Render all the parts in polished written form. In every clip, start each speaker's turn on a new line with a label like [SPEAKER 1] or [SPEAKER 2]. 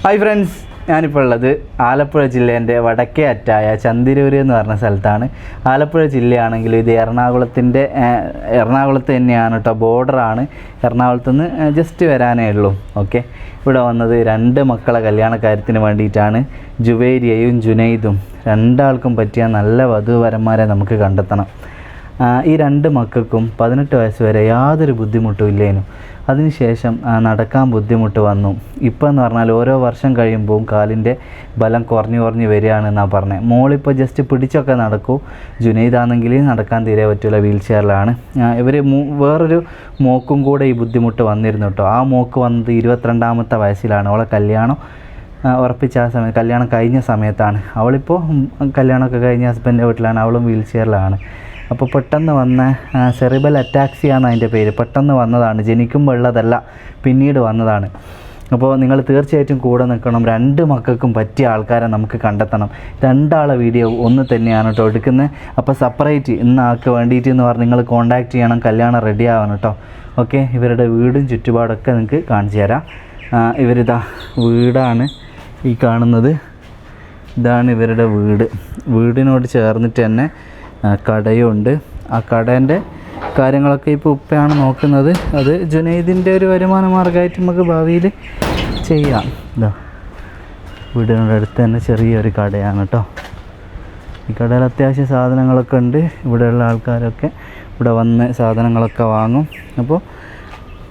[SPEAKER 1] Hi friends, ഞാനിപ്പോൾ ഉള്ളത് ആലപ്പുഴ ജില്ലേൻ്റെ വടക്കേ അറ്റായ ചന്തിരൂർ എന്ന് പറഞ്ഞ സ്ഥലത്താണ്. ആലപ്പുഴ ജില്ലയാണെങ്കിലും ഇത് എറണാകുളത്ത് തന്നെയാണ് കേട്ടോ, ബോർഡറാണ്. എറണാകുളത്ത് നിന്ന് ജസ്റ്റ് വരാനേ ഉള്ളൂ. ഓക്കെ, ഇവിടെ വന്നത് 2 മക്കളെ കല്യാണ കാര്യത്തിന് വേണ്ടിയിട്ടാണ്. ജുവേരിയയും ജുനൈദും, രണ്ടാൾക്കും പറ്റിയ നല്ല വധൂവരന്മാരെ നമുക്ക് കണ്ടെത്തണം. ഈ 2 മക്കൾക്കും 18 വയസ്സ് വരെ യാതൊരു ബുദ്ധിമുട്ടും ഇല്ലേനും. അതിനുശേഷം നടക്കാൻ ബുദ്ധിമുട്ട് വന്നു. ഇപ്പോൾ എന്ന് പറഞ്ഞാൽ ഓരോ വർഷം കഴിയുമ്പോൾ കാലിൻ്റെ ബലം കുറഞ്ഞു വരികയാണെന്നാണ് പറഞ്ഞത്. മോളിപ്പോൾ ജസ്റ്റ് പിടിച്ചൊക്കെ നടക്കൂ. ജുനൈദാണെങ്കിൽ നടക്കാൻ തീരെ പറ്റില്ല, വീൽ ചെയറിലാണ്. ഇവർ വേറൊരു മോക്കും കൂടെ ഈ ബുദ്ധിമുട്ട് വന്നിരുന്നു കേട്ടോ. ആ മോക്ക് വന്നത് 22ാമത്തെ വയസ്സിലാണ്. അവളെ കല്യാണം ഉറപ്പിച്ച ആ സമയം, കല്യാണം കഴിഞ്ഞ സമയത്താണ്. അവളിപ്പോൾ കല്യാണമൊക്കെ കഴിഞ്ഞ ഹസ്ബൻഡിൻ്റെ വീട്ടിലാണ്, അവളും വീൽ ചെയറിലാണ്. അപ്പോൾ പെട്ടെന്ന് വന്ന സെറിബൽ അറ്റാക്സിയാണ് അതിൻ്റെ പേര്. പെട്ടെന്ന് വന്നതാണ്, ജനിക്കുമ്പോൾ ഉള്ളതല്ല, പിന്നീട് വന്നതാണ്. അപ്പോൾ നിങ്ങൾ തീർച്ചയായിട്ടും കൂടെ നിൽക്കണം. 2 മക്കൾക്കും പറ്റിയ ആൾക്കാരെ നമുക്ക് കണ്ടെത്തണം. 2 ആളെ വീഡിയോ ഒന്ന് തന്നെയാണ് കേട്ടോ എടുക്കുന്നത്. അപ്പോൾ സെപ്പറേറ്റ് ഇന്ന് ആൾക്ക് വേണ്ടിയിട്ട് എന്ന് പറഞ്ഞ് നിങ്ങൾ കോൺടാക്റ്റ് ചെയ്യണം, കല്യാണം റെഡി ആവണം കേട്ടോ. ഓക്കെ, ഇവരുടെ വീടും ചുറ്റുപാടൊക്കെ നിങ്ങൾക്ക് കാണിച്ചു തരാം. ഇവരിതാ വീടാണ് ഈ കാണുന്നത്. ഇതാണ് ഇവരുടെ വീട്. വീടിനോട് ചേർന്നിട്ട് തന്നെ കടയുണ്ട്. ആ കടേൻ്റെ കാര്യങ്ങളൊക്കെ ഇപ്പോൾ ഉപ്പയാണ് നോക്കുന്നത്. അത് ജുനൈദിൻ്റെ ഒരു വരുമാന മാർഗ്ഗമായിട്ട് നമുക്ക് ഭാവിയിൽ ചെയ്യാം. ഇതാ വീടിനോട് അടുത്ത് തന്നെ ചെറിയൊരു കടയാണ് കേട്ടോ. ഈ കടയിൽ അത്യാവശ്യം സാധനങ്ങളൊക്കെ ഉണ്ട്. ഇവിടെയുള്ള ആൾക്കാരൊക്കെ ഇവിടെ വന്ന് സാധനങ്ങളൊക്കെ വാങ്ങും. അപ്പോൾ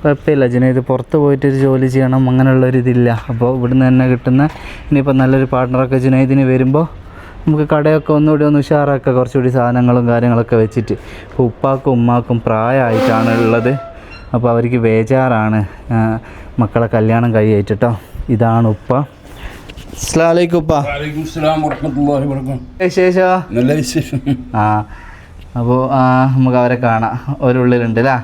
[SPEAKER 1] കുഴപ്പമില്ല, ജുനൈദ് പുറത്ത് പോയിട്ടൊരു ജോലി ചെയ്യണം അങ്ങനെയുള്ളൊരിതില്ല. അപ്പോൾ ഇവിടുന്ന് തന്നെ കിട്ടുന്ന ഇനിയിപ്പോൾ നല്ലൊരു പാർട്ട്ണറൊക്കെ ജുനൈദിന് വരുമ്പോൾ നമുക്ക് കടയൊക്കെ ഒന്നുകൂടി ഒന്ന് ഉഷാറാക്കുക, കുറച്ചുകൂടി സാധനങ്ങളും കാര്യങ്ങളൊക്കെ വെച്ചിട്ട്. ഇപ്പോൾ ഉപ്പാക്കും ഉമ്മാക്കും പ്രായമായിട്ടാണ് ഉള്ളത്. അപ്പോൾ അവർക്ക് ബേജാറാണ് മക്കളെ കല്യാണം കഴിയായിട്ട് കേട്ടോ. ഇതാണ് ഉപ്പ. അസ്സലാമു അലൈക്കും ഉപ്പ. വിശേഷം?
[SPEAKER 2] നല്ല വിശേഷം.
[SPEAKER 1] അപ്പോൾ നമുക്ക് അവരെ കാണാം. ഒരുള്ളിലുണ്ട് അല്ലേ?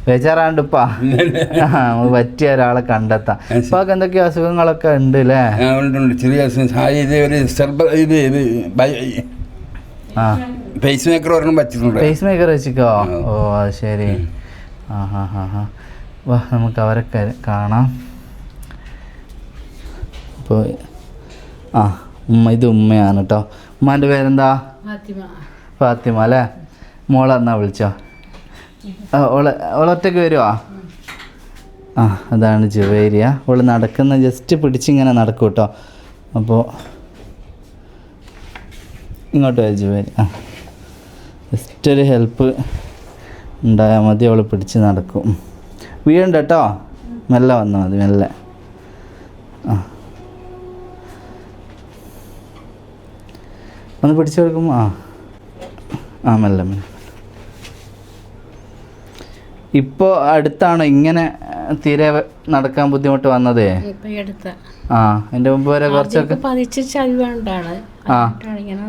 [SPEAKER 1] ബേജാറാണ്ട് ഇപ്പാ, നമുക്ക് പറ്റിയ ഒരാളെ കണ്ടെത്താം. ഇപ്പൊക്കെ എന്തൊക്കെയോ അസുഖങ്ങളൊക്കെ ഉണ്ട് അല്ലേ?
[SPEAKER 2] ചെറിയ പേസ് മേക്കർ ഒരെണ്ണം പറ്റിയിട്ടുണ്ട്.
[SPEAKER 1] Pace maker വെച്ചിക്കോ? ഓ അത് ശരി. വാ നമുക്ക് അവരൊക്കെ കാണാം. ഇപ്പോൾ ഇത് ഉമ്മയാണ് കേട്ടോ. ഉമ്മാൻ്റെ പേരെന്താ? ഫാത്തിമ അല്ലേ? മോളെന്നാ വിളിച്ചോ? ഒറ്റയ്ക്ക് വരുമോ? അതാണ് ജുവേരിയ. അവൾ നടക്കുന്ന ജസ്റ്റ് പിടിച്ചിങ്ങനെ നടക്കും കേട്ടോ. അപ്പോൾ ഇങ്ങോട്ട് വരും ജുവേരിയ. ജസ്റ്റ് ഒരു ഹെൽപ്പ് ഉണ്ടായാൽ മതി, അവൾ പിടിച്ച് നടക്കും. വീഴുണ്ട് കേട്ടോ, മെല്ലെ വന്നാൽ മതി, മെല്ലെ. ഒന്ന് പിടിച്ചു കൊടുക്കുമ്പോൾ മെല്ലെ മെല്ലെ. ഇപ്പോൾ അടുത്താണോ ഇങ്ങനെ തീരെ നടക്കാൻ ബുദ്ധിമുട്ട് വന്നത്? എൻ്റെ മുമ്പ് വരെ കുറച്ചൊക്കെ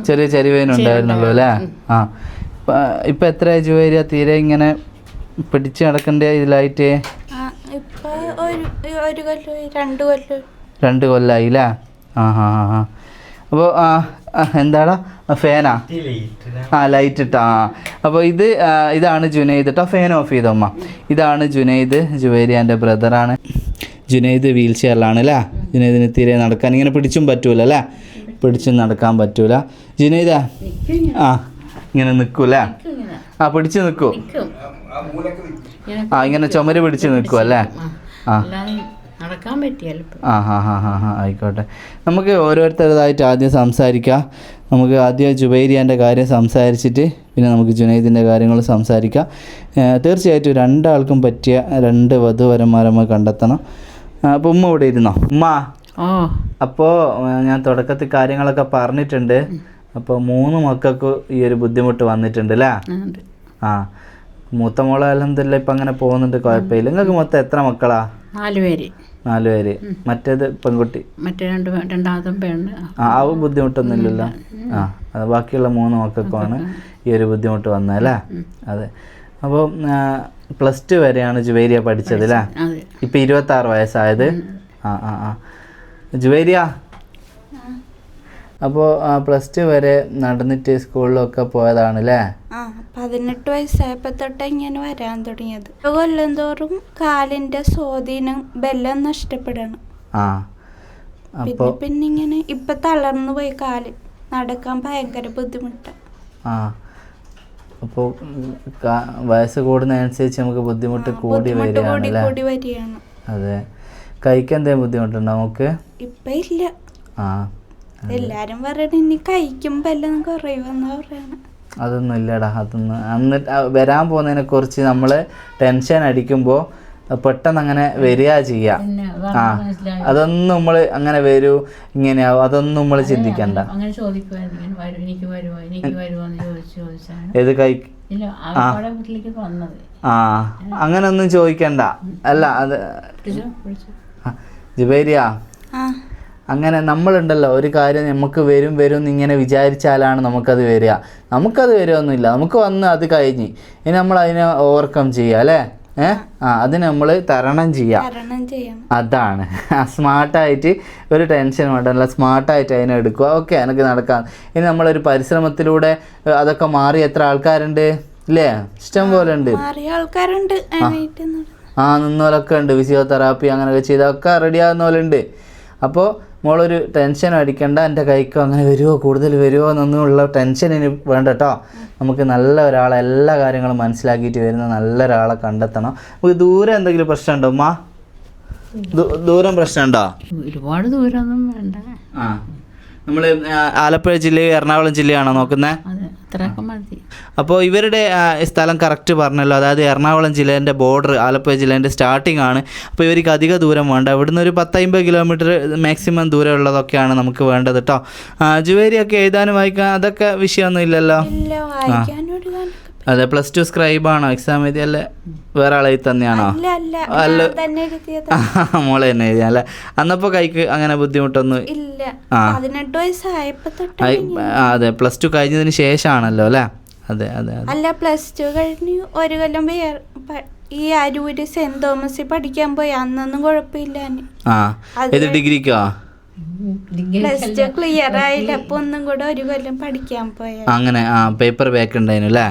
[SPEAKER 1] ചെറിയ ചരിവേനുണ്ടായിരുന്നുള്ളൂ അല്ലേ? ഇപ്പം എത്ര ജുവേരിയ തീരെ ഇങ്ങനെ പിടിച്ച് നടക്കേണ്ട ഇതിലായിട്ട്? 2 കൊല്ലമായി അല്ലേ? അപ്പോൾ എന്താടാ ഫാനാ? ലൈറ്റ് ഇട്ടാ. അപ്പോൾ ഇതാണ് ജുനൈദ് കേട്ടോ. ഫാൻ ഓഫ് ചെയ്തോ അമ്മ. ഇതാണ് ജുനൈദ്, ജുവേരിയാൻ്റെ ബ്രദറാണ്. ജുനൈദ് വീൽ ചെയറിലാണ് അല്ലേ? ജുനൈദിന് തീരെ നടക്കാൻ ഇങ്ങനെ പിടിച്ചും പറ്റൂല അല്ലേ? പിടിച്ചും നടക്കാൻ പറ്റൂല. ജുനൈദാ ഇങ്ങനെ നിൽക്കൂല്ലേ? പിടിച്ച് നിൽക്കൂ. ഇങ്ങനെ ചുമര് പിടിച്ച് നിൽക്കും അല്ലേ? ആയിക്കോട്ടെ. നമുക്ക് ഓരോരുത്തരുതായിട്ട് ആദ്യം സംസാരിക്കാം. നമുക്ക് ആദ്യം ജുബൈരിയാൻ്റെ കാര്യം സംസാരിച്ചിട്ട് പിന്നെ നമുക്ക് ജുനൈദിൻ്റെ കാര്യങ്ങൾ സംസാരിക്കാം. തീർച്ചയായിട്ടും 2 ആൾക്കും പറ്റിയ 2 വധൂവരന്മാരെ നമ്മൾ കണ്ടെത്തണം. അപ്പോൾ ഉമ്മ ഇവിടെ ഇരുന്നോ? ഉമ്മ, അപ്പോൾ ഞാൻ തുടക്കത്തിൽ കാര്യങ്ങളൊക്കെ പറഞ്ഞിട്ടുണ്ട്. അപ്പോൾ 3 മക്കൾക്ക് ഈ ഒരു ബുദ്ധിമുട്ട് വന്നിട്ടുണ്ട് അല്ലേ? മൂത്ത മോളെ അൽഹംദുലില്ലാ ഇപ്പം അങ്ങനെ പോകുന്നുണ്ട്, കുഴപ്പമില്ല. നിങ്ങൾക്ക് മൊത്തം എത്ര മക്കളാ?
[SPEAKER 3] 4 പേര്.
[SPEAKER 1] 4 പേര്. മറ്റേത് പെൺകുട്ടി?
[SPEAKER 3] മറ്റേ രണ്ടാമതും പെണ്ണ്.
[SPEAKER 1] ബുദ്ധിമുട്ടൊന്നും ഇല്ലല്ലോ. ബാക്കിയുള്ള 3 മക്കൾക്കുമാണ് ഈ ഒരു ബുദ്ധിമുട്ട് വന്നല്ലേ? അതെ. അപ്പോൾ +2 വരെയാണ് ജുവേരിയ പഠിച്ചത് അല്ലേ? ഇപ്പം 26 വയസ്സായത്. ജുവേരിയ അപ്പോൾ +2 വരെ നടന്നിട്ട് സ്കൂളിലൊക്കെ പോയതാണ് അല്ലേ?
[SPEAKER 4] 18 വയസ്സായപ്പോൾ തൊട്ട് ഇങ്ങനെ വരാൻ തുടങ്ങിയത്. കൊല്ലം തോറും കാലിൻ്റെ സ്വാധീനം ബലം നഷ്ടപ്പെടണം.
[SPEAKER 1] അപ്പോൾ
[SPEAKER 4] പിന്നെ ഇങ്ങനെ ഇപ്പൊ തളർന്നു പോയി കാല്, നടക്കാൻ ഭയങ്കര ബുദ്ധിമുട്ടാണ്.
[SPEAKER 1] ആ അപ്പോൾ വയസ്സ് കൂടുന്നതനുസരിച്ച് നമുക്ക് ബുദ്ധിമുട്ട് കൂടി വരികയാണല്ലേ?
[SPEAKER 4] കൂടി വരികയാണ്.
[SPEAKER 1] അതെ. കഴിക്കാൻ എന്തെങ്കിലും ബുദ്ധിമുട്ടുണ്ടോ നമുക്ക്?
[SPEAKER 4] ഇപ്പൊ ഇല്ല.
[SPEAKER 1] ആ
[SPEAKER 4] എല്ലാരും പറയണ ഇനി കഴിക്കുമ്പോ എല്ലാം കുറയുമെന്നാ പറയണ.
[SPEAKER 1] അതൊന്നും ഇല്ലടാ, അതൊന്നും അന്ന് വരാൻ പോകുന്നതിനെ കുറിച്ച് നമ്മൾ ടെൻഷൻ അടിക്കുമ്പോൾ പെട്ടെന്ന് അങ്ങനെ വരിക ചെയ്യാം. ആ അതൊന്നും നമ്മൾ അങ്ങനെ വരൂ ഇങ്ങനെയാവും അതൊന്നും നമ്മൾ ചിന്തിക്കണ്ട.
[SPEAKER 3] അങ്ങനെ ചോദിക്കുമായിരുന്നു, എനിക്ക് വരുമോ എനിക്ക് വരുമോ എന്ന് ചോദിച്ചാണ്
[SPEAKER 1] ഏത്
[SPEAKER 3] വീട്ടിലേക്ക് വന്നത്.
[SPEAKER 1] ആ അങ്ങനെ ഒന്നും ചോദിക്കണ്ട. അല്ല അത് ജുബൈരിയ, അങ്ങനെ നമ്മളുണ്ടല്ലോ ഒരു കാര്യം നമുക്ക് വരും എന്നിങ്ങനെ വിചാരിച്ചാലാണ് നമുക്കത് വരിക. നമുക്കത് വരുമൊന്നുമില്ല, നമുക്ക് വന്ന് അത് കഴിഞ്ഞ് ഇനി നമ്മൾ അതിനെ ഓവർകം ചെയ്യുക അല്ലേ? അതിന് നമ്മൾ തരണം ചെയ്യാം. അതാണ് സ്മാർട്ടായിട്ട് ഒരു ടെൻഷൻ വേണ്ടല്ല, സ്മാർട്ടായിട്ട് അതിനെ എടുക്കുക. ഓക്കെ എനിക്ക് നടക്കാം. ഇനി നമ്മളൊരു പരിശ്രമത്തിലൂടെ അതൊക്കെ മാറി എത്ര ആൾക്കാരുണ്ട് ഇല്ലേ? ഇഷ്ടം പോലെ ഉണ്ട്. നിന്നോലൊക്കെ ഉണ്ട്. ഫിസിയോതെറാപ്പി അങ്ങനെയൊക്കെ ചെയ്തൊക്കെ റെഡിയാകുന്ന പോലെ ഉണ്ട്. അപ്പോൾ മോളൊരു ടെൻഷൻ അടിക്കണ്ട. എൻ്റെ കൈക്കോ അങ്ങനെ വരുമോ കൂടുതൽ വരുമോ എന്നൊന്നുമുള്ള ടെൻഷൻ ഇനി വേണ്ട കേട്ടോ. നമുക്ക് നല്ല ഒരാളെ എല്ലാ കാര്യങ്ങളും മനസ്സിലാക്കിയിട്ട് വരുന്ന നല്ലൊരാളെ കണ്ടെത്തണം. നമുക്ക് ദൂരം എന്തെങ്കിലും പ്രശ്നമുണ്ടോ ഉമ്മ? ദൂരം പ്രശ്നമുണ്ടോ?
[SPEAKER 3] ഒരുപാട് ദൂരമൊന്നും വേണ്ട.
[SPEAKER 1] ആ നമ്മൾ ആലപ്പുഴ ജില്ലയോ എറണാകുളം ജില്ലയാണോ നോക്കുന്നത്?
[SPEAKER 3] അത്രയൊക്കെ മതി.
[SPEAKER 1] അപ്പോൾ ഇവരുടെ സ്ഥലം കറക്റ്റ് പറഞ്ഞല്ലോ. അതായത് എറണാകുളം ജില്ലേൻ്റെ ബോർഡർ ആലപ്പുഴ ജില്ലേൻ്റെ സ്റ്റാർട്ടിംഗ് ആണ്. അപ്പോൾ ഇവർക്ക് അധിക ദൂരം വേണ്ട. ഇവിടുന്ന് ഒരു 10-50 കിലോമീറ്റർ മാക്സിമം ദൂരമുള്ളതൊക്കെയാണ് നമുക്ക് വേണ്ടത് കേട്ടോ. ജുവേരിയൊക്കെ എഴുതാനും വായിക്കാൻ അതൊക്കെ വിഷയമൊന്നും ഇല്ലല്ലോ? അതെ. +2 സ്ക്രൈബാണോ? എക്സാം എഴുതിയല്ലേ? വേറെ ആളെ തന്നെയാണോ? അല്ല മോളെ തന്നെ എഴുതിയ അല്ലേ? അന്നപ്പോൾ കൈക്ക് അങ്ങനെ ബുദ്ധിമുട്ടൊന്നും അതെ. +2 കഴിഞ്ഞതിന് ശേഷമാണല്ലോ അല്ലേ? അതെ അതെ
[SPEAKER 4] അല്ല, +2 കഴിഞ്ഞ് ഒരു കൊല്ലം ഈ അരൂര് സെന്റ് തോമസിൽ പഠിക്കാൻ പോയി. അന്നൊന്നും കുഴപ്പമില്ല.
[SPEAKER 1] ഏത് ഡിഗ്രിക്കോ?
[SPEAKER 4] +2 ക്ലിയർ ആയില്ല. അപ്പൊ ഒന്നും കൂടെ ഒരു കൊല്ലം പഠിക്കാൻ പോയ.
[SPEAKER 1] അങ്ങനെ പേപ്പർ ബാക്ക് ഉണ്ടായിരുന്നു അല്ലേ?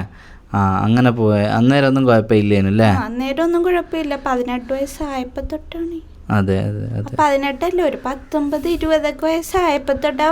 [SPEAKER 1] അങ്ങനെ പോയ അന്നേരം ഒന്നും കുഴപ്പമില്ലേനു അല്ലേ?
[SPEAKER 4] അന്നേരം ഒന്നും കുഴപ്പമില്ല. 18 വയസ്സായപ്പോ തൊട്ടാണ്.
[SPEAKER 1] അതെ അതെ അതെ.
[SPEAKER 4] 18 ഒരു 19-20 വയസ്സായപ്പോ തൊട്ടാ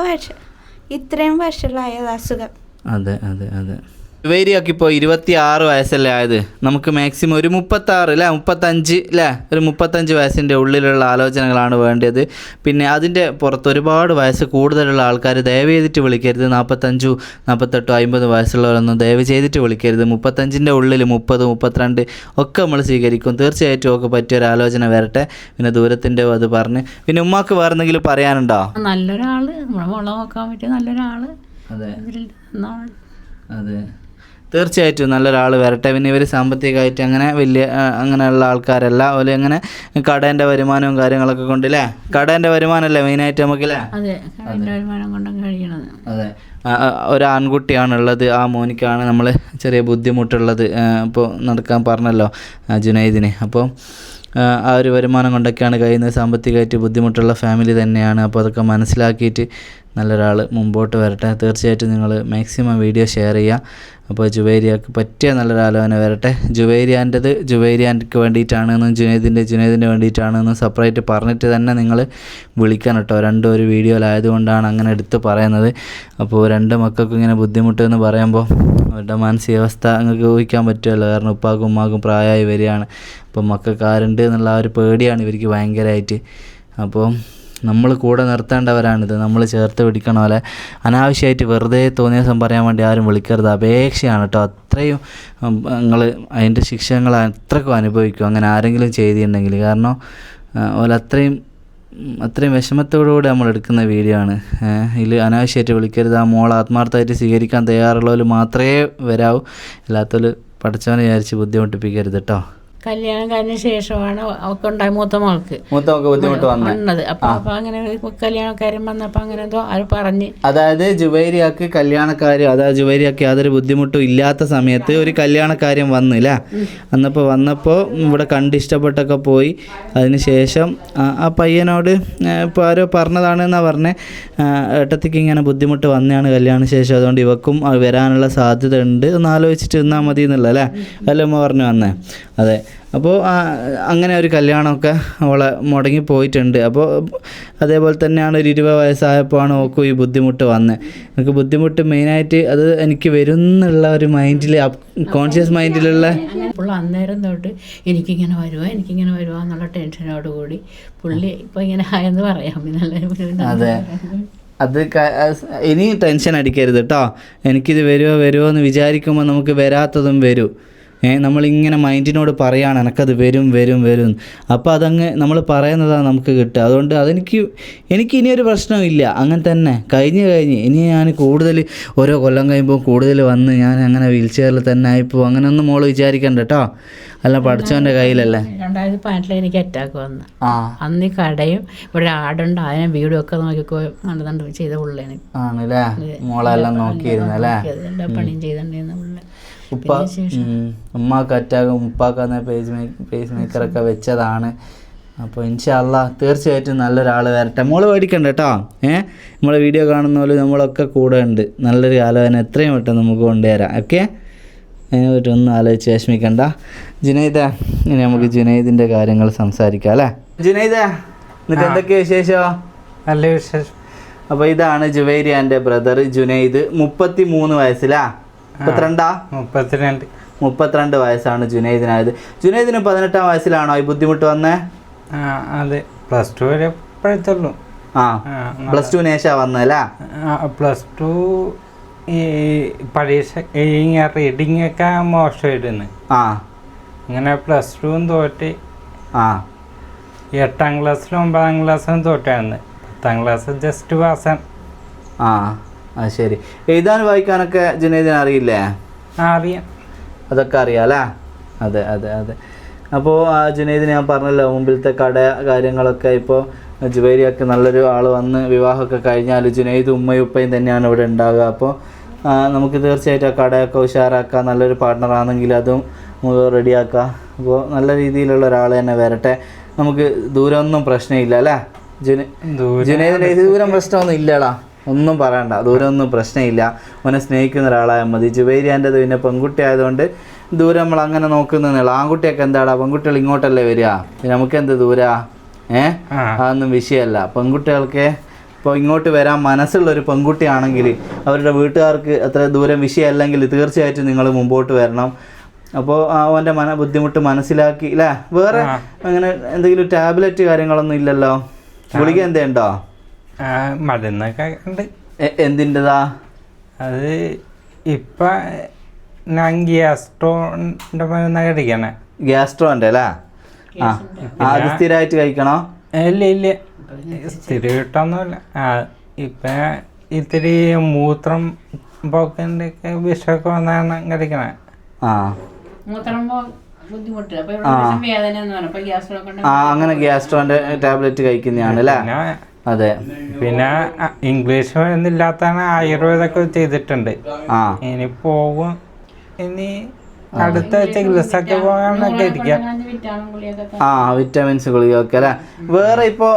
[SPEAKER 4] ഇത്രയും വർഷങ്ങളായത് അസുഖം.
[SPEAKER 1] അതെ അതെ അതെ. ജുവേരിയൊക്കെ ഇപ്പോൾ 26 വയസ്സല്ലേ ആയത്. നമുക്ക് മാക്സിമം ഒരു 36 അല്ലേ 35 അല്ലേ ഒരു 35 വയസ്സിൻ്റെ ഉള്ളിലുള്ള ആലോചനകളാണ് വേണ്ടത്. പിന്നെ അതിൻ്റെ പുറത്ത് ഒരുപാട് വയസ്സ് കൂടുതലുള്ള ആൾക്കാർ ദയവ് ചെയ്തിട്ട് വിളിക്കരുത്. 45, 48, 50 വയസ്സുള്ളവരൊന്നും ദയവ് ചെയ്തിട്ട് വിളിക്കരുത്. 35ൻ്റെ ഉള്ളിൽ 30, 32 ഒക്കെ നമ്മൾ സ്വീകരിക്കും. തീർച്ചയായിട്ടും ഒക്കെ പറ്റിയൊരു ആലോചന വരട്ടെ. പിന്നെ ദൂരത്തിൻ്റെ അത് പറഞ്ഞ് പിന്നെ ഉമ്മാക്ക് വേറെ എന്തെങ്കിലും പറയാനുണ്ടോ?
[SPEAKER 3] നല്ലൊരാൾ മുള നോക്കാൻ പറ്റിയ നല്ലൊരാൾ.
[SPEAKER 1] അതെ അതെ തീർച്ചയായിട്ടും നല്ലൊരാൾ വരട്ടെ. പിന്നെ ഇവർ സാമ്പത്തികമായിട്ട് അങ്ങനെ വലിയ അങ്ങനെയുള്ള ആൾക്കാരല്ല. അതുപോലെ അങ്ങനെ കടേൻ്റെ വരുമാനവും കാര്യങ്ങളൊക്കെ കൊണ്ടല്ലേ? കടേൻ്റെ വരുമാനമല്ലേ മെയിനായിട്ട് നമുക്കല്ലേ?
[SPEAKER 3] അതെ വരുമാനം കൊണ്ടും കഴിയണത്.
[SPEAKER 1] അതെ. ഒരു ആൺകുട്ടിയാണുള്ളത്. ആ മോനിക്കാണ് നമ്മൾ ചെറിയ ബുദ്ധിമുട്ടുള്ളത്. ഇപ്പോൾ നടക്കാൻ പറഞ്ഞല്ലോ ജുനൈദിന്. അപ്പോൾ ആ ഒരു വരുമാനം കൊണ്ടൊക്കെയാണ് കഴിയുന്നത്. സാമ്പത്തികമായിട്ട് ബുദ്ധിമുട്ടുള്ള ഫാമിലി തന്നെയാണ്. അപ്പോൾ അതൊക്കെ മനസ്സിലാക്കിയിട്ട് നല്ലൊരാൾ മുമ്പോട്ട് വരട്ടെ. തീർച്ചയായിട്ടും നിങ്ങൾ മാക്സിമം വീഡിയോ ഷെയർ ചെയ്യുക. അപ്പോൾ ജുവേരിയക്ക് പറ്റിയ നല്ലൊരാലോചന വരട്ടെ. ജുവേരിയാൻ്റെത് ജുവേരിയാൻ്റെക്ക് വേണ്ടിയിട്ടാണെന്നും ജുനൈദിൻ്റെ വേണ്ടിയിട്ടാണെന്നും സെപ്പറേറ്റ് പറഞ്ഞിട്ട് തന്നെ നിങ്ങൾ വിളിക്കണം കേട്ടോ. രണ്ടും ഒരു വീഡിയോയിലായതുകൊണ്ടാണ് അങ്ങനെ എടുത്ത് പറയുന്നത്. അപ്പോൾ 2 മക്കൾക്കും ഇങ്ങനെ ബുദ്ധിമുട്ടെന്ന് പറയുമ്പോൾ അവരുടെ മാനസികാവസ്ഥ നിങ്ങൾക്ക് ഊഹിക്കാൻ പറ്റുമല്ലോ. കാരണം ഉപ്പാക്കും ഉമ്മാക്കും പ്രായമായി വരികയാണ്. അപ്പോൾ മക്കൾക്ക് ആരുണ്ട് എന്നുള്ള ആ ഒരു പേടിയാണ് ഇവർക്ക് ഭയങ്കരമായിട്ട്. അപ്പോൾ നമ്മൾ കൂടെ നിർത്തേണ്ടവരാണിത്. നമ്മൾ ചേർത്ത് പിടിക്കണ പോലെ അനാവശ്യമായിട്ട് വെറുതെ തോന്നിയ ദിവസം പറയാൻ വേണ്ടി ആരും വിളിക്കരുത്. അപേക്ഷയാണ് കേട്ടോ. അത്രയും നിങ്ങൾ അതിൻ്റെ ശിക്ഷ നിങ്ങൾ അത്രക്കും അനുഭവിക്കും അങ്ങനെ ആരെങ്കിലും ചെയ്തിട്ടുണ്ടെങ്കിൽ. കാരണം അത്രയും വിഷമത്തോടുകൂടി നമ്മൾ എടുക്കുന്ന വീഡിയോ ആണ്. ഇതിൽ അനാവശ്യമായിട്ട് വിളിക്കരുത്. ആ മോൾ ആത്മാർത്ഥമായിട്ട് സ്വീകരിക്കാൻ തയ്യാറുള്ളവർ മാത്രമേ വരാവൂ. അല്ലാത്തവർ പഠിച്ചവനെ വിചാരിച്ച് ബുദ്ധിമുട്ടിപ്പിക്കരുത് കേട്ടോ.
[SPEAKER 3] കല്യാണം കഴിഞ്ഞ ശേഷമാണ് അവൾക്ക് ഉണ്ടായ മൂത്ത മകൾക്ക്
[SPEAKER 1] ബുദ്ധിമുട്ട് വന്നത്.
[SPEAKER 3] അപ്പൊ അങ്ങനെ കല്യാണക്കാരൻ വന്നപ്പോ അങ്ങനെ എന്തോ അത് പറഞ്ഞ്,
[SPEAKER 1] അതായത് ജുവൈരിയാക്ക് കല്യാണക്കാര്യം, അതായത് ജുവൈരിയാക്ക് യാതൊരു ബുദ്ധിമുട്ടും ഇല്ലാത്ത സമയത്ത് ഒരു കല്യാണക്കാര്യം വന്നില്ല. വന്നപ്പോൾ ഇവിടെ കണ്ട് ഇഷ്ടപ്പെട്ടൊക്കെ പോയി. അതിനുശേഷം ആ പയ്യനോട് ഇപ്പോൾ ആരോ പറഞ്ഞതാണെന്നാണ് പറഞ്ഞത്, ഏട്ടത്തിക്ക് ഇങ്ങനെ ബുദ്ധിമുട്ട് വന്നതാണ് കല്യാണ ശേഷം, അതുകൊണ്ട് ഇവക്കും വരാനുള്ള സാധ്യത ഉണ്ട്, ഒന്ന് ആലോചിച്ചിട്ട് നിന്നാൽ മതി എന്നുള്ള അല്ലേ അമ്മ പറഞ്ഞു വന്നേ. അതെ. അപ്പോൾ അങ്ങനെ ഒരു കല്യാണമൊക്കെ അവളെ മുടങ്ങി പോയിട്ടുണ്ട്. അപ്പോൾ അതേപോലെ തന്നെയാണ് ഒരു 20 വയസ്സായപ്പോഴാണ് ഓക്കും ഈ ബുദ്ധിമുട്ട് വന്നത്. എനിക്ക് ബുദ്ധിമുട്ട് മെയിനായിട്ട് അത് എനിക്ക് വരും എന്നുള്ള ഒരു മൈൻഡിൽ, കോൺഷ്യസ് മൈൻഡിലുള്ള
[SPEAKER 3] പുള്ളി അന്നേരം തൊട്ട് എനിക്കിങ്ങനെ വരുവാ എന്നുള്ള ടെൻഷനോട് കൂടി പുള്ളി ഇപ്പോൾ ഇങ്ങനെ ആയെന്ന് പറയാം.
[SPEAKER 1] അതെ, അത് ഇനി ടെൻഷൻ അടിക്കരുത് കേട്ടോ. എനിക്കിത് വരുമോ എന്ന് വിചാരിക്കുമ്പോൾ നമുക്ക് വരാത്തതും വരും. നമ്മളിങ്ങനെ മൈൻഡിനോട് പറയുകയാണ് എനിക്കത് വരും. അപ്പോൾ അതങ്ങ് നമ്മൾ പറയുന്നതാണ് നമുക്ക് കിട്ടുക. അതുകൊണ്ട് എനിക്ക് ഇനിയൊരു പ്രശ്നമില്ല. അങ്ങനെ തന്നെ കഴിഞ്ഞ് ഇനി ഞാൻ കൂടുതൽ ഓരോ കൊല്ലം കഴിയുമ്പോൾ കൂടുതൽ വന്ന് ഞാൻ അങ്ങനെ വീൽ ചെയറിൽ തന്നെ ആയിപ്പോൾ അങ്ങനെയൊന്നും മോള് വിചാരിക്കണ്ട കേട്ടോ. അല്ല പഠിച്ചവൻ്റെ കയ്യിലല്ലേ.
[SPEAKER 3] 2018 എനിക്ക് അറ്റാക്ക് വന്നു. അന്ന് ഈ കടയും ഇവിടെ ആടുണ്ട്, അതിനെ വീടും ഒക്കെ നോക്കിക്കോ നടന്നുണ്ട് ചെയ്ത പുള്ളിയാണ്.
[SPEAKER 1] ആണല്ലേ, മോളെല്ലാം നോക്കിയിരുന്നല്ലേ.
[SPEAKER 3] പണിയും ചെയ്തോണ്ടിരുന്ന പുള്ളി.
[SPEAKER 1] ഉമ്മാക്ക് അറ്റാക്കും ഉപ്പാക്ക് പേസ് മേക്കറൊക്കെ വെച്ചതാണ്. അപ്പോൾ ഇൻഷാ അല്ലാഹ് തീർച്ചയായിട്ടും നല്ലൊരാൾ വരട്ടെ. മോള് പേടിക്കണ്ട കേട്ടോ. നമ്മളെ വീഡിയോ കാണുന്ന പോലെ നമ്മളൊക്കെ കൂടെ ഉണ്ട്. നല്ലൊരു ആലോചന എത്രയും പെട്ടെന്ന് നമുക്ക് കൊണ്ടുവരാം. ഓക്കെ, അതിനെ പറ്റൊന്നും ആലോചിച്ച് വിഷമിക്കണ്ട. ജുനൈദ, ഇനി നമുക്ക് ജുനൈദിൻ്റെ കാര്യങ്ങൾ സംസാരിക്കാം അല്ലേ. ജുനൈദ, എന്നിട്ട് എന്തൊക്കെയാ വിശേഷം?
[SPEAKER 5] നല്ല വിശേഷം.
[SPEAKER 1] അപ്പോൾ ഇതാണ് ജുവൈരിയാൻ്റെ ബ്രദർ ജുനൈദ്. 33 വയസ്സിലാ? 32 വയസ്സാണ് ജുനൈദിനായത്. ജുനൈദിന് 18-ാം വയസ്സിലാണോ ഈ ബുദ്ധിമുട്ട് വന്നേ?
[SPEAKER 5] അതെ, +2 വരെ പഠിച്ചുള്ളൂ.
[SPEAKER 1] +2 ശേഷം വന്നല്ലേ?
[SPEAKER 5] +2 ഈ പരീക്ഷ റീഡിങ് ഒക്കെ മോശമായിരുന്നു. അങ്ങനെ +2 തോറ്റ് 8ാം ക്ലാസ്സിലും 9ാം ക്ലാസ്സിലും തോറ്റായിരുന്നു. 10ാം ക്ലാസ് ജസ്റ്റ് പാസ്സാണ്.
[SPEAKER 1] അത് ശരി. എഴുതാനും വായിക്കാനൊക്കെ ജുനൈദിന് അറിയില്ലേ?
[SPEAKER 5] അറിയാം,
[SPEAKER 1] അതൊക്കെ അറിയാമല്ലേ? അതെ. അപ്പോൾ ജുനൈദിന് ഞാൻ പറഞ്ഞല്ലോ, മുമ്പിലത്തെ കട കാര്യങ്ങളൊക്കെ ഇപ്പോൾ ജുവൈരിയൊക്കെ നല്ലൊരു ആൾ വന്ന് വിവാഹമൊക്കെ കഴിഞ്ഞാൽ ജുനൈദ് ഉമ്മയും ഉപ്പയും തന്നെയാണ് ഇവിടെ ഉണ്ടാകുക. അപ്പോൾ നമുക്ക് തീർച്ചയായിട്ടും ആ കടയൊക്കെ ഉഷാറാക്കാം. നല്ലൊരു പാർട്ട്ണറാണെങ്കിൽ അതും റെഡിയാക്കാം. അപ്പോൾ നല്ല രീതിയിലുള്ള ഒരാൾ തന്നെ വരട്ടെ. നമുക്ക് ദൂരമൊന്നും പ്രശ്നമില്ല അല്ലേ ജുനൈദിന്? ദൂരം പ്രശ്നമൊന്നും ഇല്ലടാ, ഒന്നും പറയണ്ട. ദൂരമൊന്നും പ്രശ്നമില്ല. അവനെ സ്നേഹിക്കുന്ന ഒരാളായാൽ മതി. ജുവൈരിയാൻ്റെത് പിന്നെ പെൺകുട്ടി ആയതുകൊണ്ട് ദൂരം നമ്മൾ അങ്ങനെ നോക്കുന്നതല്ല. ആൺകുട്ടിയൊക്കെ എന്താടാ, പെൺകുട്ടികൾ ഇങ്ങോട്ടല്ലേ വരിക, നമുക്കെന്ത് ദൂരാ? അതൊന്നും വിഷയമല്ല. പെൺകുട്ടികൾക്ക് ഇപ്പോൾ ഇങ്ങോട്ട് വരാൻ മനസ്സുള്ളൊരു പെൺകുട്ടിയാണെങ്കിൽ അവരുടെ വീട്ടുകാർക്ക് അത്ര ദൂരം വിഷയമല്ലെങ്കിൽ തീർച്ചയായിട്ടും നിങ്ങൾ മുമ്പോട്ട് വരണം. അപ്പോൾ അവൻ്റെ ബുദ്ധിമുട്ട് മനസ്സിലാക്കി അല്ലേ. വേറെ അങ്ങനെ എന്തെങ്കിലും ടാബ്ലറ്റ് കാര്യങ്ങളൊന്നും ഇല്ലല്ലോ? ഗുളിക എന്തേണ്ടോ?
[SPEAKER 5] മരുന്നൊക്കെ ഉണ്ട്.
[SPEAKER 1] എന്തിൻ്റെതാ
[SPEAKER 5] അത്? ഇപ്പം ഞാൻ ഗ്യാസ്ട്രോൻ്റെ മരുന്നാണ് കഴിക്കണേ.
[SPEAKER 1] ഗ്യാസ്ട്രോൻ്റെ അല്ലേ? അത് സ്ഥിരമായിട്ട് കഴിക്കണോ?
[SPEAKER 5] ഇല്ല, സ്ഥിരമായിട്ടൊന്നുമില്ല. ഇപ്പം ഇത്തിരി മൂത്രം പോക്കൻ്റെ ഒക്കെ വിഷമൊക്കെ വന്നാണ് കഴിക്കണേ.
[SPEAKER 1] അങ്ങനെ ഗ്യാസ്ട്രോൻ്റെ ടാബ്ലറ്റ് കഴിക്കുന്നതാണ് അല്ലേ? അതെ.
[SPEAKER 5] പിന്നെ ഇംഗ്ലീഷ് മരുന്നില്ലാത്താണ് ആയുർവേദമൊക്കെ ചെയ്തിട്ടുണ്ട്. ഇനി പോകും, ഇനി അടുത്ത ചികിത്സക്ക് പോകാനൊക്കെ ഇരിക്കാം.
[SPEAKER 1] വിറ്റാമിൻസ് ഗുളികയൊക്കെ അല്ലേ? വേറെ ഇപ്പോൾ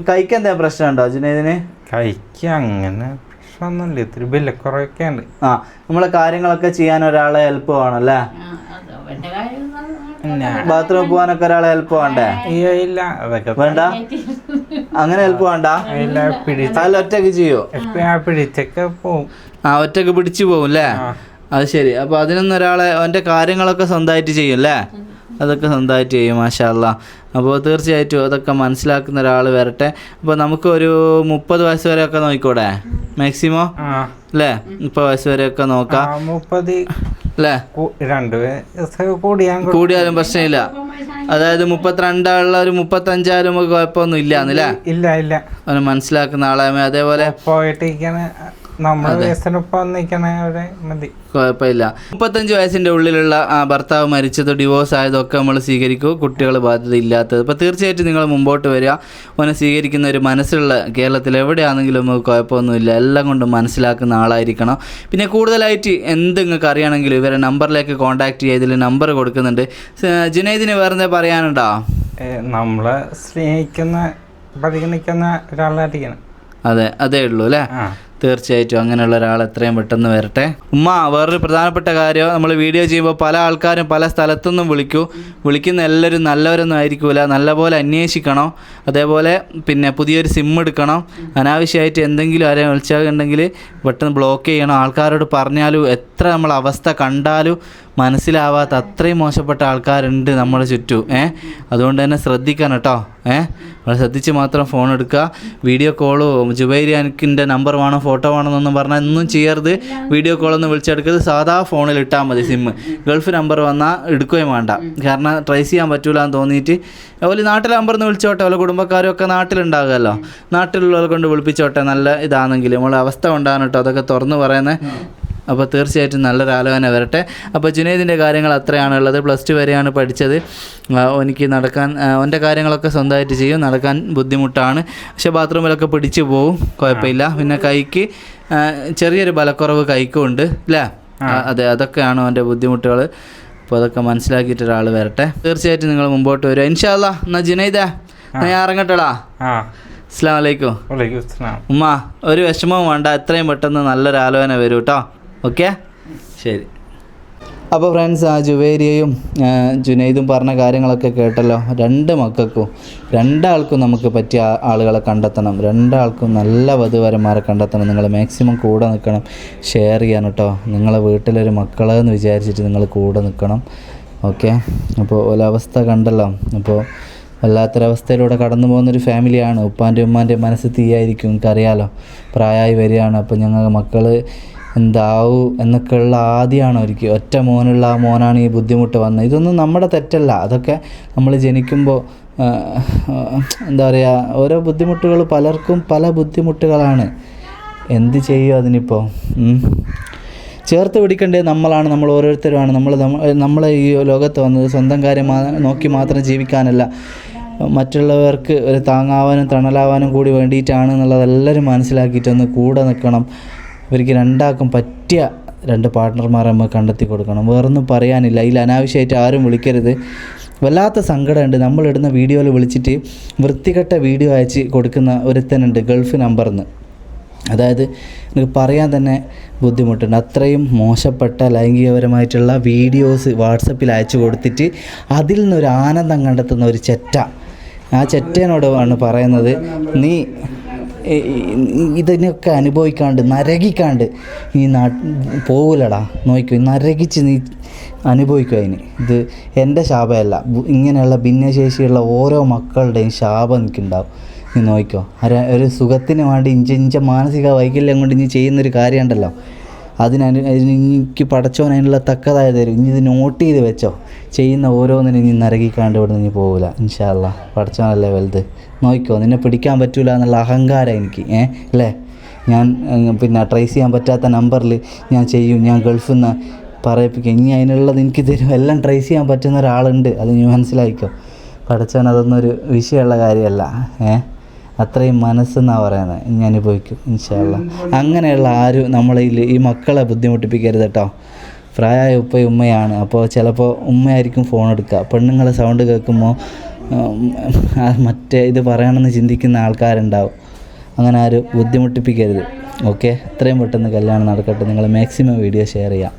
[SPEAKER 1] കഴിക്കാൻ എന്താ പ്രശ്നം ഉണ്ടോ ജുനൈദിന്?
[SPEAKER 5] കഴിക്കുക അങ്ങനെ പ്രശ്നമൊന്നുമില്ല, ഇത്തിരി വിലക്കുറവൊക്കെ ഉണ്ട്.
[SPEAKER 1] നമ്മളെ കാര്യങ്ങളൊക്കെ ചെയ്യാൻ ഒരാളെ ഹെൽപ്പ് വേണമല്ലേ? ബാത്റൂമിൽ പോകാനൊക്കെ ഒരാളെ ഹെൽപ്പ് വേണ്ടേ?
[SPEAKER 5] ഇല്ല, അതൊക്കെ
[SPEAKER 1] വേണ്ട. അങ്ങനെ ഹെൽപ്പ് വേണ്ട. അല്ല, ഒറ്റക്ക് ചെയ്യോ?
[SPEAKER 5] പിടിച്ചൊക്കെ പോവും.
[SPEAKER 1] ഒറ്റക്ക് പിടിച്ചു പോവും അല്ലേ? അത് ശരി. അപ്പോൾ അതിനൊന്നും ഒരാളെ അവൻ്റെ കാര്യങ്ങളൊക്കെ സ്വന്തമായിട്ട് ചെയ്യും അല്ലേ? അതൊക്കെ സ്വന്തമായിട്ട് ചെയ്യും. മാഷാ അല്ലാ. അപ്പോൾ തീർച്ചയായിട്ടും അതൊക്കെ മനസ്സിലാക്കുന്ന ഒരാൾ വരട്ടെ. അപ്പോൾ നമുക്കൊരു 30 വയസ്സ് വരെയൊക്കെ നോക്കിക്കൂടെ മാക്സിമം അല്ലേ? 30 വയസ്സ് വരെയൊക്കെ നോക്കാം.
[SPEAKER 5] 30
[SPEAKER 1] അല്ലേ? കൂടിയാലും പ്രശ്നമില്ല. അതായത് 32 ഉള്ള ഒരു 35 ആയാലും നമുക്ക് കുഴപ്പമൊന്നും ഇല്ലാന്നല്ലേ?
[SPEAKER 5] ഇല്ല,
[SPEAKER 1] അവന് മനസ്സിലാക്കുന്ന ആളായ അതേപോലെ കുഴപ്പമില്ല. 35 വയസ്സിൻ്റെ ഉള്ളിലുള്ള ഭർത്താവ് മരിച്ചത്, ഡിവോഴ്സ് ആയതൊക്കെ നമ്മൾ സ്വീകരിക്കും. കുട്ടികൾ ബാധ്യത ഇല്ലാത്തത്. അപ്പോൾ തീർച്ചയായിട്ടും നിങ്ങൾ മുമ്പോട്ട് വരിക. അവനെ സ്വീകരിക്കുന്ന ഒരു മനസ്സുള്ള, കേരളത്തിൽ എവിടെയാണെങ്കിലും നമുക്ക് കുഴപ്പമൊന്നുമില്ല. എല്ലാം കൊണ്ടും മനസ്സിലാക്കുന്ന ആളായിരിക്കണം. പിന്നെ കൂടുതലായിട്ട് എന്ത് നിങ്ങൾക്ക് അറിയണമെങ്കിലും ഇവരെ നമ്പറിലേക്ക് കോൺടാക്ട് ചെയ്യുക. ഇതിൽ നമ്പർ കൊടുക്കുന്നുണ്ട്. ജുനൈദിന് വേറെ എന്താ പറയാനുണ്ടോ?
[SPEAKER 5] നമ്മളെ സ്നേഹിക്കുന്ന, പരിഗണിക്കുന്ന ഒരാളായിരിക്കണം.
[SPEAKER 1] അതേ ഉള്ളൂ അല്ലേ? തീർച്ചയായിട്ടും അങ്ങനെയുള്ള ഒരാൾ എത്രയും പെട്ടെന്ന് വരട്ടെ. ഉമ്മ, വേറൊരു പ്രധാനപ്പെട്ട കാര്യം, നമ്മൾ വീഡിയോ ചെയ്യുമ്പോൾ പല ആൾക്കാരും പല സ്ഥലത്തുനിന്നും വിളിക്കുന്ന എല്ലാവരും നല്ലവരൊന്നും ആയിരിക്കില്ല. നല്ലപോലെ അന്വേഷിക്കണം. അതേപോലെ പിന്നെ പുതിയൊരു സിം എടുക്കണം. അനാവശ്യമായിട്ട് എന്തെങ്കിലും ആരെയും വിളിച്ചാലുണ്ടെങ്കിൽ പെട്ടെന്ന് ബ്ലോക്ക് ചെയ്യണം. ആൾക്കാരോട് പറഞ്ഞാലും എത്ര നമ്മൾ അവസ്ഥ കണ്ടാലും മനസ്സിലാവാത്ത അത്രയും മോശപ്പെട്ട ആൾക്കാരുണ്ട് നമ്മുടെ ചുറ്റും. അതുകൊണ്ട് തന്നെ ശ്രദ്ധിക്കണം കേട്ടോ. വളരെ ശ്രദ്ധിച്ച് മാത്രം ഫോൺ എടുക്കുക. വീഡിയോ കോളോ ജുബൈരിയാനിക്കിൻ്റെ നമ്പർ വേണോ ഫോട്ടോ വേണമെന്നൊന്നും പറഞ്ഞാൽ ഒന്നും ചെയ്യരുത്. വീഡിയോ കോളൊന്നും വിളിച്ചെടുക്കരുത്. സാധാ ഫോണിൽ ഇട്ടാൽ മതി സിം. ഗൾഫ് നമ്പർ വന്നാൽ എടുക്കുകയും വേണ്ട. കാരണം ട്രേസ് ചെയ്യാൻ പറ്റൂല എന്ന് തോന്നിയിട്ട് ഓല് നാട്ടിലെ നമ്പറിൽ നിന്ന് വിളിച്ചോട്ടെ. ഓലെ കുടുംബക്കാരും ഒക്കെ നാട്ടിലുണ്ടാകുമല്ലോ. നാട്ടിലുള്ളവരെ കൊണ്ട് വിളിപ്പിച്ചോട്ടെ. നല്ല ഇതാണെങ്കിൽ നമ്മളെ അവസ്ഥ ഉണ്ടാകാൻ കേട്ടോ അതൊക്കെ തുറന്ന് പറയുന്നത്. അപ്പോൾ തീർച്ചയായിട്ടും നല്ലൊരു ആലോചന വരട്ടെ. അപ്പോൾ ജുനൈദിൻ്റെ കാര്യങ്ങൾ അത്രയാണുള്ളത്. +2 വരെയാണ് പഠിച്ചത്. എനിക്ക് നടക്കാൻ അവൻ്റെ കാര്യങ്ങളൊക്കെ സ്വന്തമായിട്ട് ചെയ്യും. നടക്കാൻ ബുദ്ധിമുട്ടാണ്. പക്ഷേ ബാത്റൂമിലൊക്കെ പിടിച്ചു പോവും, കുഴപ്പമില്ല. പിന്നെ കൈക്ക് ചെറിയൊരു ബലക്കുറവ് കൈക്കും ഉണ്ട് അല്ലേ? അതെ, അതൊക്കെയാണ് അവൻ്റെ ബുദ്ധിമുട്ടുകൾ. അപ്പോൾ അതൊക്കെ മനസ്സിലാക്കിയിട്ട് ഒരാൾ വരട്ടെ. തീർച്ചയായിട്ടും നിങ്ങൾ മുമ്പോട്ട് വരിക ഇൻഷാ അല്ലാ. എന്നാൽ ജുനൈദേ, ഞാൻ ഇറങ്ങട്ടെടാ. അസ്സലാമു അലൈക്കും. ഉമ്മ, ഒരു വിഷമവും വേണ്ട. എത്രയും പെട്ടെന്ന് നല്ലൊരു ആലോചന വരും കേട്ടോ. ഓക്കെ, ശരി. അപ്പോൾ ഫ്രണ്ട്സ്, ആ ജുവേരിയയും ജുനൈദും പറഞ്ഞ കാര്യങ്ങളൊക്കെ കേട്ടല്ലോ. 2 മക്കൾക്കും 2 ആൾക്കും നമുക്ക് പറ്റിയ ആളുകളെ കണ്ടെത്തണം. 2 ആൾക്കും നല്ല വധുവരന്മാരെ കണ്ടെത്തണം. നിങ്ങൾ മാക്സിമം കൂടെ നിൽക്കണം. ഷെയർ ചെയ്യാൻ കേട്ടോ. നിങ്ങളെ വീട്ടിലൊരു മക്കളെന്ന് വിചാരിച്ചിട്ട് നിങ്ങൾ കൂടെ നിൽക്കണം. ഓക്കെ, അപ്പോൾ ഒരവസ്ഥ കണ്ടല്ലോ. അപ്പോൾ വല്ലാത്തൊരവസ്ഥയിലൂടെ കടന്നു പോകുന്നൊരു ഫാമിലിയാണ്. ഉപ്പാൻ്റെ ഉമ്മാൻ്റെ മനസ്സ് തീയായിരിക്കും, എനിക്കറിയാലോ. പ്രായമായി വരികയാണ്. അപ്പോൾ ഞങ്ങൾ മക്കൾ എന്താവും എന്നൊക്കെയുള്ള ആദ്യമാണ് അവർക്ക്. ഒറ്റ മോനുള്ള ആ മോനാണ് ഈ ബുദ്ധിമുട്ട് വന്നത്. ഇതൊന്നും നമ്മുടെ തെറ്റല്ല. അതൊക്കെ നമ്മൾ ജനിക്കുമ്പോൾ എന്താ പറയുക, ഓരോ ബുദ്ധിമുട്ടുകൾ പലർക്കും പല ബുദ്ധിമുട്ടുകളാണ്. എന്ത് ചെയ്യും അതിനിപ്പോൾ? ചേർത്ത് പിടിക്കേണ്ടത് നമ്മളാണ്, നമ്മൾ ഓരോരുത്തരുമാണ്. നമ്മൾ ഈ ലോകത്ത് വന്നത് സ്വന്തം കാര്യം നോക്കി മാത്രം ജീവിക്കാനല്ല, മറ്റുള്ളവർക്ക് ഒരു താങ്ങാവാനും തണലാവാനും കൂടി വേണ്ടിയിട്ടാണ് എന്നുള്ളത് എല്ലാവരും മനസ്സിലാക്കിയിട്ടൊന്ന് കൂടെ നിൽക്കണം. ഇവർക്ക് 2 ആൾക്കും പറ്റിയ 2 പാർട്ട്ണർമാരെ നമ്മൾ കണ്ടെത്തി കൊടുക്കണം. വേറൊന്നും പറയാനില്ല. ഇതിൽ അനാവശ്യമായിട്ട് ആരും വിളിക്കരുത്. വല്ലാത്ത സങ്കടമുണ്ട്. നമ്മളിടുന്ന വീഡിയോയിൽ വിളിച്ചിട്ട് വൃത്തികെട്ട വീഡിയോ അയച്ച് കൊടുക്കുന്ന ഒരുത്തനുണ്ട് ഗൾഫ് നമ്പറിൽ നിന്ന്. അതായത് എനിക്ക് പറയാൻ തന്നെ ബുദ്ധിമുട്ടുണ്ട്. അത്രയും മോശപ്പെട്ട ലൈംഗികപരമായിട്ടുള്ള വീഡിയോസ് വാട്സപ്പിൽ അയച്ചു കൊടുത്തിട്ട് അതിൽ നിന്നൊരു ആനന്ദം കണ്ടെത്തുന്ന ഒരു ചെറ്റ. ആ ചെറ്റേനോടാണ് പറയുന്നത്, നീ ഇതിനൊക്കെ അനുഭവിക്കാണ്ട് നരകിക്കാണ്ട് ഈ പോവില്ലടാ, നോക്കൂ, നരകിച്ച് നീ അനുഭവിക്കും. അതിന് ഇത് എൻ്റെ ശാപമല്ല, ഇങ്ങനെയുള്ള ഭിന്നശേഷിയുള്ള ഓരോ മക്കളുടെയും ശാപം എനിക്കുണ്ടാവും. നീ നോക്കിക്കോ. ഒരു സുഖത്തിന് വേണ്ടി ഇഞ്ച മാനസിക വൈകല്യം കൊണ്ട് ഇനി ചെയ്യുന്നൊരു കാര്യമുണ്ടല്ലോ, എനിക്ക് പടച്ചോൻ അതിനുള്ള തക്കതായ തരും. ഇനി ഇത് നോട്ട് ചെയ്ത് വെച്ചോ. ചെയ്യുന്ന ഓരോന്നിനും ഇനി നരകിക്കാണ്ട് ഇവിടെ നിന്ന് പോകില്ല ഇൻഷാ അല്ലാ. പടച്ചോനല്ലേ വലുത്. നോക്കിക്കോ, നിന്നെ പിടിക്കാൻ പറ്റൂല എന്നുള്ള അഹങ്കാരം എനിക്ക് അല്ലേ. ഞാൻ പിന്നെ ട്രേസ് ചെയ്യാൻ പറ്റാത്ത നമ്പറിൽ ഞാൻ ചെയ്യും, ഞാൻ ഗൾഫിൽ നിന്ന് പറയിപ്പിക്കും. ഇനി അതിനുള്ളത് എനിക്ക് തരും. എല്ലാം ട്രേസ് ചെയ്യാൻ പറ്റുന്ന ഒരാളുണ്ട്, അത് നീ മനസ്സിലാക്കിക്കോ. പടച്ചോൻ അതൊന്നും ഒരു വിഷയമുള്ള കാര്യമല്ല. അത്രയും മനസ്സെന്നാണ് പറയുന്നത്. ഇനി അനുഭവിക്കും ഇൻഷാ അല്ലാ. അങ്ങനെയുള്ള ആരും നമ്മളിൽ ഈ മക്കളെ ബുദ്ധിമുട്ടിപ്പിക്കരുത് കേട്ടോ. പ്രായമായ ഉപ്പയും ഉമ്മയാണ്. അപ്പോൾ ചിലപ്പോൾ ഉമ്മയായിരിക്കും ഫോൺ എടുക്കുക. പെണ്ണുങ്ങളെ സൗണ്ട് കേൾക്കുമ്പോൾ മറ്റേ ഇത് പറയണമെന്ന് ചിന്തിക്കുന്ന ആൾക്കാരുണ്ടാവും. അങ്ങനെ ആരും ബുദ്ധിമുട്ടിപ്പിക്കരുത്. ഓക്കെ, എത്രയും പെട്ടെന്ന് കല്യാണം നടക്കട്ടെ. നിങ്ങൾ മാക്സിമം വീഡിയോ ഷെയർ ചെയ്യാം.